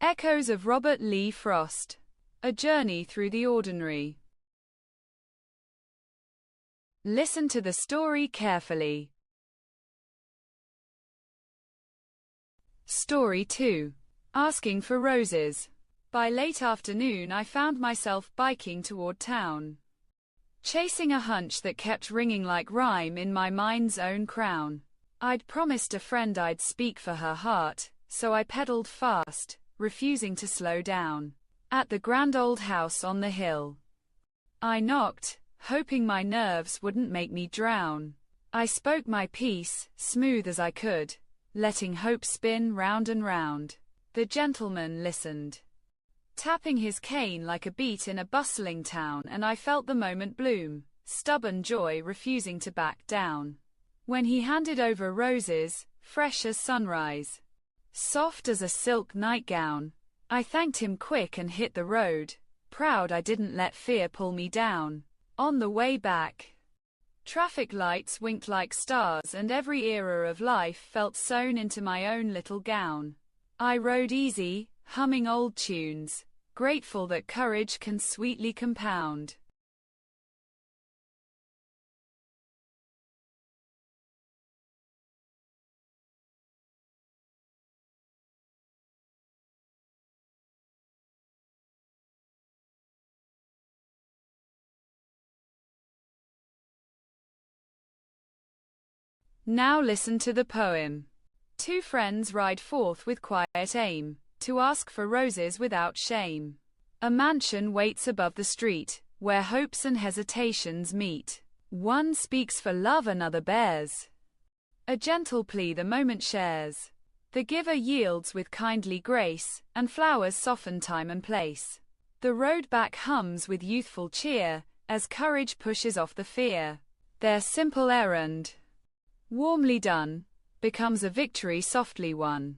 Echoes of Robert Lee Frost. A Journey Through the Ordinary. Listen to the story carefully. Story 2. Asking for Roses. By late afternoon I found myself biking toward town, chasing a hunch that kept ringing like rhyme in my mind's own crown. I'd promised a friend I'd speak for her heart, so I pedaled fast, refusing to slow down. At the grand old house on the hill, I knocked, hoping my nerves wouldn't make me drown. I spoke my piece, smooth as I could, letting hope spin round and round. The gentleman listened, tapping his cane like a beat in a bustling town, and I felt the moment bloom, stubborn joy refusing to back down. When he handed over roses, fresh as sunrise, soft as a silk nightgown, I thanked him quick and hit the road, proud I didn't let fear pull me down. On the way back, traffic lights winked like stars and every era of life felt sewn into my own little gown. I rode easy, humming old tunes, grateful that courage can sweetly compound. Now listen to the poem. Two friends ride forth with quiet aim, to ask for roses without shame. A mansion waits above the street, where hopes and hesitations meet. One speaks for love, another bears a gentle plea the moment shares. The giver yields with kindly grace, and flowers soften time and place. The road back hums with youthful cheer, as courage pushes off the fear. Their simple errand, warmly done, becomes a victory softly won.